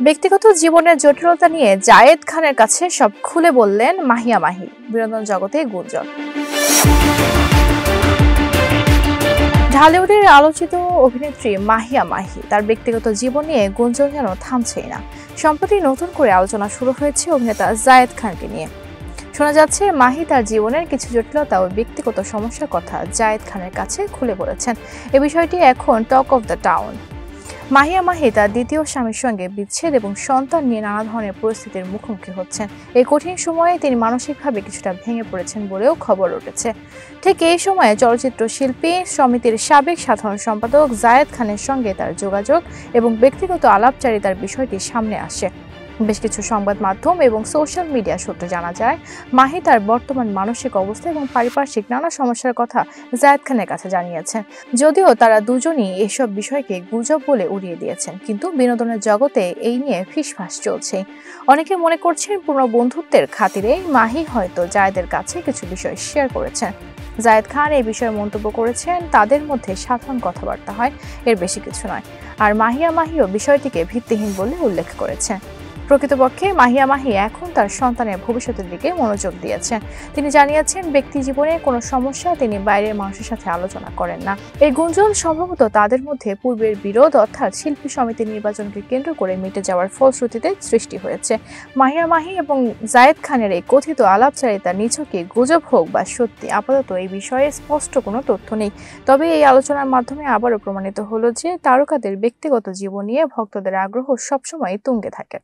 ব্যক্তিগত জীবনের জটিলতা নিয়ে জায়েদ খানের কাছে সব খুলে বললেন মাহিয়া মাহি। বিনোদন জগতে গুঞ্জন। ঢালিউডের আলোচিত অভিনেত্রী মাহিয়া মাহি তার ব্যক্তিগত জীবন নিয়ে গুঞ্জন যেন থামছেই না। সম্প্রতি নতুন করে আলোচনা শুরু হয়েছে অভিনেতা জায়েদ খানকে নিয়ে। শোনা যাচ্ছে মাহি তার জীবনের কিছু জটিলতা ও ব্যক্তিগত সমস্যার কথা জায়েদ খানের কাছে খুলে বলেছেন। এ বিষয়টি এখন talk of the town. Mahiya Mahi তার দ্বিতীয় স্বামীর সঙ্গে বিচ্ছেদ এবং সন্তান নিয়ে নানা ধরনের পরিস্থিতির মুখোমুখি হচ্ছেন। এই কঠিন সময়ে তিনি মানসিকভাবে কিছুটা ভেঙে পড়েছেন বলেও খবর উঠেছে। ঠিক এই সময়ে চলচ্চিত্র শিল্পী সমিতির সাবেক সাধারণ সম্পাদক জায়েদ খানের সঙ্গে তার যোগাযোগ এবং ব্যক্তিগত আলাপচারিতার বিষয়টি সামনে আসে। বেশ কিছু সংবাদ মাধ্যম এবং সোশ্যাল মিডিয়া সূত্রে জানা যায়, মাহি তার বর্তমান মানসিক অবস্থা এবং পারিপার্শ্বিক নানা সমস্যার কথা জায়েদ খানের কাছে জানিয়েছেন। যদিও তারা দুজনই এসব বিষয়কে গুজব বলে উড়িয়ে দিয়েছেন, কিন্তু বিনোদনের জগতে এই নিয়ে ফিসফাস চলছে। অনেকে মনে করছেন পুরনো বন্ধুত্বের খাতিরে মাহি হয়তো জায়েদের কাছে কিছু বিষয় শেয়ার করেছেন। জায়েদ খান এই বিষয়ে মন্তব্য করেছেন, তাদের মধ্যে সাধারণ কথাবার্তা হয়, এর বেশি কিছু নয়। আর মাহিয়া মাহিও বিষয়টিকে ভিত্তিহীন বলে উল্লেখ করেছেন। প্রকৃতপক্ষে মাহিয়া মাহি এখন তার সন্তানের ভবিষ্যতের দিকে মনোযোগ দিয়েছেন। তিনি জানিয়েছেন, ব্যক্তি জীবনে কোনো সমস্যা তিনি বাইরের মানুষের সাথে আলোচনা করেন না। এই গুঞ্জন সম্ভবত তাদের মধ্যে পূর্বের বিরোধ অর্থাৎ শিল্পী সমিতি নির্বাচনকে কেন্দ্র করে মিটে যাওয়ার ফলশ্রুতিতে সৃষ্টি হয়েছে। মাহিয়া মাহি এবং জায়েদ খানের এই কথিত আলাপচারিতা নিছকই গুজব হোক বা সত্যি, আপাতত এই বিষয়ে স্পষ্ট কোনো তথ্য নেই। তবে এই আলোচনার মাধ্যমে আবারও প্রমাণিত হলো যে তারকাদের ব্যক্তিগত জীবন নিয়ে ভক্তদের আগ্রহ সবসময় তুঙ্গে থাকে।